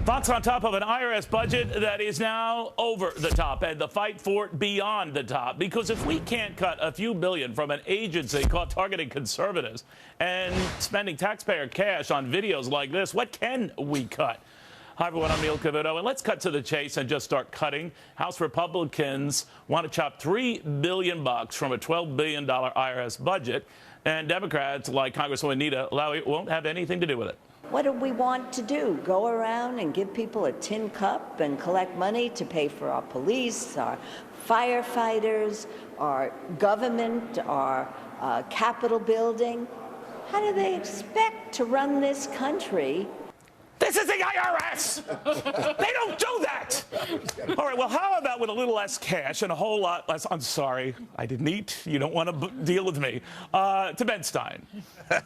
Thoughts on top of an IRS budget that is now over the top and the fight for it beyond the top. Because if we can't cut a few billion from an agency caught targeting conservatives and spending taxpayer cash on videos like this, what can we cut? Hi, everyone. I'm Neil Cavuto, and let's cut to the chase and just start cutting. House Republicans want to chop $3 billion from a $12 billion IRS budget, and Democrats, like Congresswoman Nita Lowey, won't have anything to do with it. What do we want to do? Go around and give people a tin cup and collect money to pay for our police, our firefighters, our government, our Capitol building? How do they expect to run this country? This is the IRS! They don't do that! All right, well, how about with a little less cash and a whole lot less... I'm sorry, I didn't eat. You don't want to deal with me. To Ben Stein,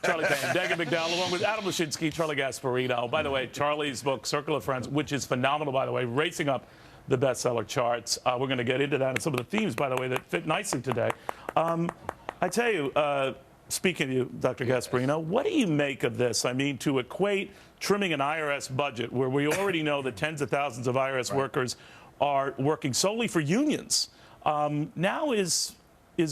Charlie Payne, Dagan McDowell, along with Adam Lashinsky, Charlie Gasparino. By the way, Charlie's book, Circle of Friends, which is phenomenal, by the way, racing up the bestseller charts. We're going to get into that and some of the themes, by the way, that fit nicely today. I tell you... Speaking of you, Dr. Gasparino, what do you make of this? I mean, to equate trimming an IRS budget where we already know that tens of thousands of IRS workers are working solely for unions, now is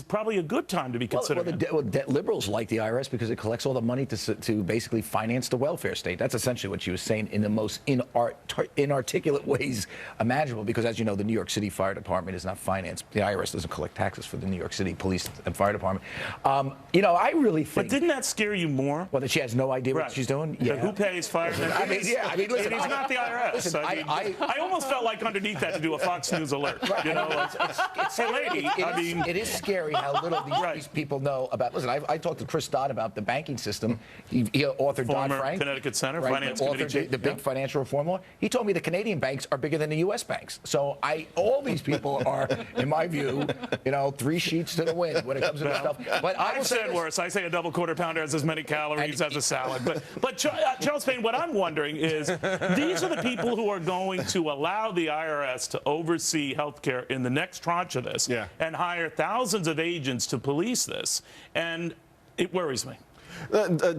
probably a good time to be considering. Well, liberals like the IRS because it collects all the money to basically finance the welfare state. That's essentially what she was saying in the most inarticulate ways imaginable, because as you know, the New York City Fire Department is not financed. The IRS doesn't collect taxes for the New York City Police and Fire Department. You know, I really think... But didn't that scare you more? Well, that she has no idea what she's doing? Yeah. But who pays firemen? I mean, listen, it's not the IRS. Listen, I almost felt like underneath that to do a Fox News alert. Right. You know, hey, lady, it is scary how little these people know about. Listen, I talked to Chris Dodd about the banking system. He authored Dodd-Frank, Connecticut Center, right, Finance Committee, the big financial reform law. He told me the Canadian banks are bigger than the U.S. banks. So all these people are, in my view, you know, 3 sheets to the wind when it comes to this stuff. But I've said worse. I say a double quarter pounder has as many calories as a salad. But Charles Payne, what I'm wondering is, these are the people who are going to allow the IRS to oversee health care in the next tranche of this and hire thousands of agents to police this, and it worries me.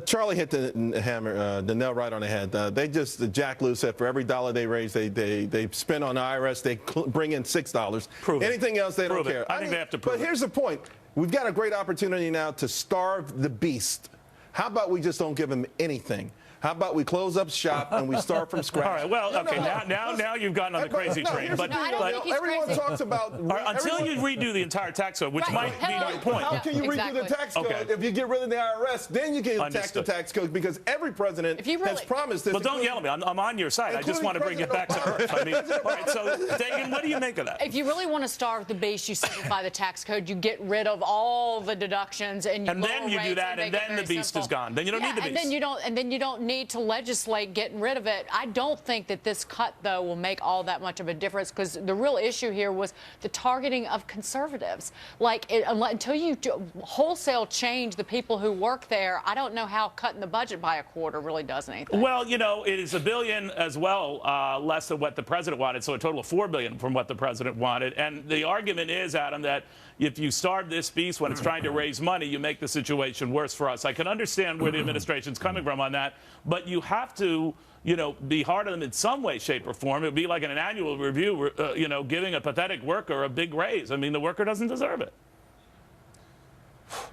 Charlie hit the nail right on the head. They just, Jack Lew said, for every dollar they raise, they spend on the IRS, they bring in $6. Prove Anything it. else, they Prove don't care. I think they have to prove But here's the point. We've got a great opportunity now to starve the beast. How about we just don't give him anything? How about we close up shop and we start from scratch? All right. Well, okay. Now you've gotten on the crazy train. But everyone talks about until you redo the entire tax code, which might be your point. How can you redo the tax code if you get rid of the IRS? Then you can attack the tax code, because every president has promised this. Well, don't yell at me. I'm on your side. I just want to bring it back to earth. I mean, all right. So, Dagan, what do you make of that? If you really want to starve the beast, you simplify the tax code. You get rid of all the deductions, and then you do that, and then the beast is gone. Then you don't need the beast. And then you don't need to legislate getting rid of it. I don't think that this cut, though, will make all that much of a difference, because the real issue here was the targeting of conservatives. Like, until you wholesale change the people who work there, I don't know how cutting the budget by a quarter really does anything. Well, you know, it is $1 billion as well, less than what the president wanted, so a total of $4 billion from what the president wanted. And the argument is, Adam, that if you starve this beast when it's trying to raise money, you make the situation worse for us. I can understand where the administration's coming from on that, but you have to, you know, be hard on them in some way, shape, or form. It would be like in an annual review, you know, giving a pathetic worker a big raise. I mean, the worker doesn't deserve it.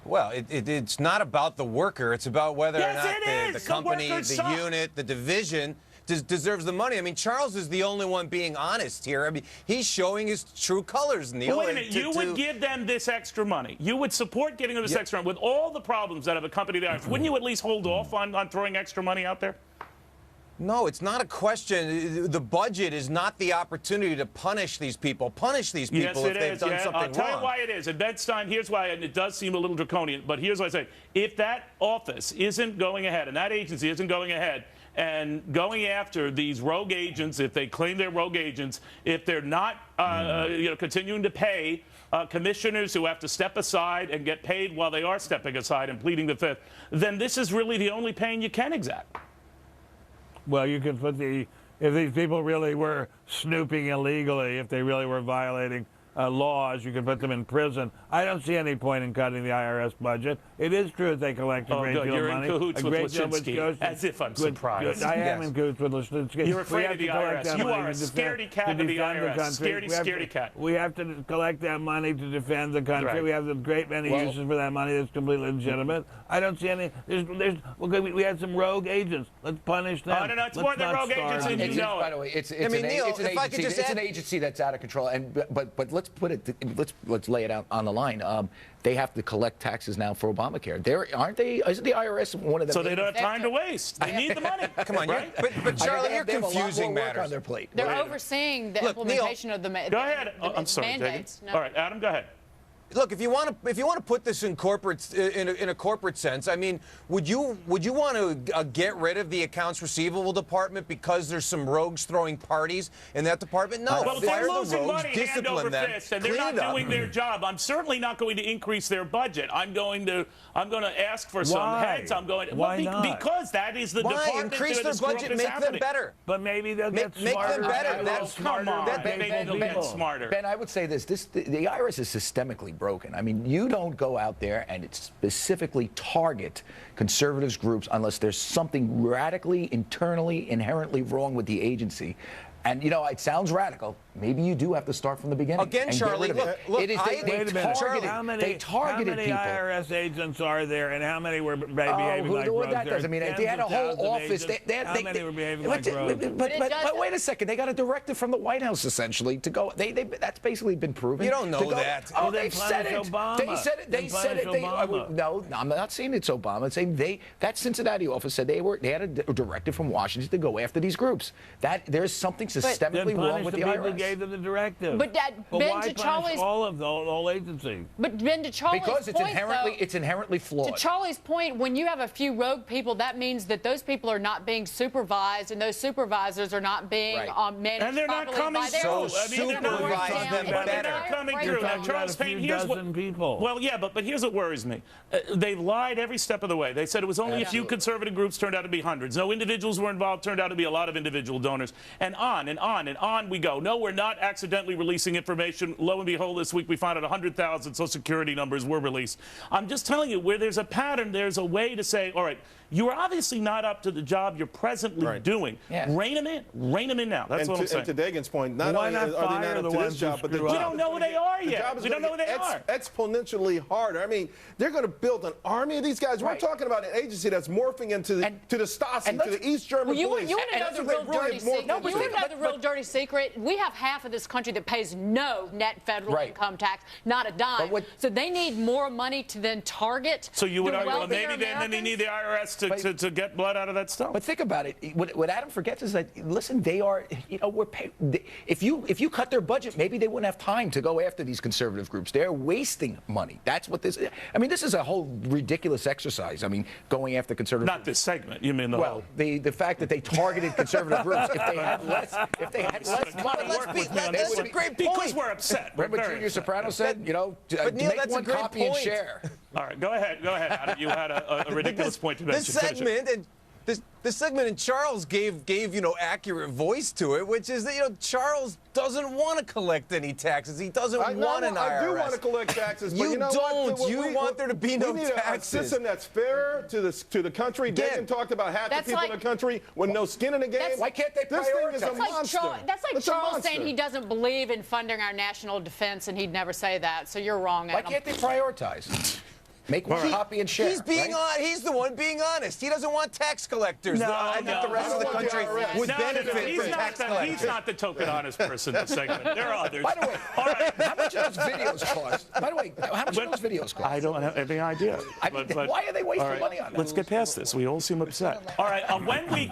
Well, it's not about the worker. It's about whether or not the company, the unit, the division deserves the money. I mean, Charles is the only one being honest here. I mean, he's showing his true colors, Neil. Wait a minute. You would give them this extra money. You would support giving them this extra money with all the problems that have accompanied the IRS. Wouldn't you at least hold off on throwing extra money out there? No, it's not a question. The budget is not the opportunity to punish these people. Punish these people if they've done something wrong. I'll tell you why it is. And Ben Stein, here's why, and it does seem a little draconian, but here's what I say. If that office isn't going ahead and that agency isn't going ahead and going after these rogue agents, if they claim they're rogue agents, if they're not you know, continuing to pay commissioners who have to step aside and get paid while they are stepping aside and pleading the fifth, then this is really the only pain you can exact. Well, you can put if these people really were snooping illegally, if they really were violating laws, you can put them in prison. I don't see any point in cutting the IRS budget. It is true that they collect a Oh, great good. deal You're of money. in cahoots a with great deal which Leszczynski. goes to- As if I'm good- surprised. good. I am Yes. in cahoots with Leszczynski. You're afraid We have of the to collect IRS. that You money are a to defend- scaredy cat to of the defend IRS. country. Scaredy, We have scaredy to- cat. We have to collect that money to defend the country. Right. We have a great many Well- uses for that money that's completely legitimate. I don't see any. We had some rogue agents. Let's punish them. Oh, no, it's Let's more than not rogue starve agents them. than you know. By the way, it's I mean, an, Neil, it's an if I could agency. just It's add- an agency that's out of control. But let's put it. Let's lay it out on the line. They have to collect taxes now for Obamacare. Aren't they? Isn't the IRS one of the? So they don't have time to waste. They need the money. Come on, right? but Charlie, you're they have a lot confusing more work matters. on their plate. They're Wait. overseeing the Look, Neil, implementation of the Go ahead. the I'm sorry, Jacob. mandates. No. All right, Adam, go ahead. Look, if you want to put this in corporate in a corporate sense, I mean, would you want to get rid of the accounts receivable department because there's some rogues throwing parties in that department? No, Well, fire they're the losing rogues, money hand discipline over them, fist, and they're clean not it up. doing their job. I'm certainly not going to increase their budget. I'm going to ask for some Why? heads. I'm going. Why well, not? Because that is the Why department increase where their this corrupt budget? is Make happening. them better. But maybe they'll Make get them smarter. better. They'll That's- Come on, that maybe they'll get smarter. Ben, I would say this: the IRS is systemically broken. I mean, you don't go out there and specifically target conservatives groups unless there's something radically, internally, inherently wrong with the agency. And you know, it sounds radical. Maybe you do have to start from the beginning. Again, and get Charlie, rid of it. look, It is, I- they Wait a minute, targeted, Charlie. they targeted how many people. IRS agents are there, and how many were behaving like rogues? That does. I mean, they had a whole office. How many were behaving like rogues? But wait a second. They got a directive from the White House essentially to go. That's basically been proven. You don't know to go, that. Oh, Well, they've then said it. punish Obama. They said it. They Then said it. punish Obama. No, I'm not saying it's Obama. I'm saying that Cincinnati office said they had a directive from Washington to go after these groups. That there's something Then systemically wrong punish with the the people who IRS. gave them the directive. But But Ben, why to punish Charlie's all of the whole agency? But Ben, to Charlie's Because point, it's inherently to flawed. Charlie's point, when you have a few rogue people, that means that those people are not being supervised, and those supervisors are not being Right. managed And they're not properly coming by their through. own. I mean, they're not Supervise working. them But they're better. not coming Right. through. You're Now, talking about Charles a few Payne, here's what. dozen people. Well, yeah, but here's what worries me. They lied every step of the way. They said it was only a few conservative groups, turned out to be hundreds. No individuals were involved, turned out to be a lot of individual donors. And on and on and on we go. No, we're not accidentally releasing information. Lo and behold, this week we found out 100,000 Social Security numbers were released. I'm just telling you, where there's a pattern, there's a way to say, all right, you are obviously not up to the job you're presently doing. Yeah. Rein them in. Rein them in now. That's what I'm saying. And to Dagan's point, not Why only not are they fire not the up to ones this who job, but the screw job up? We don't know who they are the yet. job is We don't know gonna who they get are. exponentially harder. I mean, they're going to build an army of these guys. We're Right. talking about an agency that's morphing into the Stasi, and to the East German Well, you police. want to know And the that's real what they really dirty morphed secret? into. You want to know the real dirty secret? We have half of this country that pays no net federal Right. income tax, not a dime. So they need more money to then target. So you would the argue, well, wealthier maybe then they need the IRS to get blood out of that stuff. But think about it. What Adam forgets is that, listen, they are, if you cut their budget, maybe they wouldn't have time to go after these conservative groups. They're wasting money. That's what this is. I mean, this is a whole ridiculous exercise. I mean, going after conservative Not this segment. You mean the Well, whole. the fact that they targeted conservative groups, if they had less money, Let's be, that's a great point. Because we're upset. We're remember very Junior upset. Soprano said, Neil, make that's a one great copy and point. share. All right, go ahead, Adam. You had a ridiculous point to mention. This Finish it. segment and this segment, and Charles gave accurate voice to it, which is that Charles doesn't want to collect any taxes. He doesn't want an IRS. I do want to collect taxes, but You know don't. what? You want there to be no we need taxes. a system that's fair to the country. Again, Dagan talked about half the that's people like- in the country with no skin in the game. That's- Why can't they This thing is a prioritize? monster. That's like It's a Charles monster. saying he doesn't believe in funding our national defense, and he'd never say that. So you're wrong, Why Adam. can't they prioritize? Make one copy and share. He's being right? He's the one being honest. He doesn't want tax collectors. I think the rest of the country would benefit He's from not tax the, collectors. he's not the token honest person in the segment. There are others. By the way, all right. how much of those videos cost? By the way, how much of those videos cost? I don't have any idea. I mean, why are they wasting all right, money on that? Let's get past this. We all seem upset. All right, when we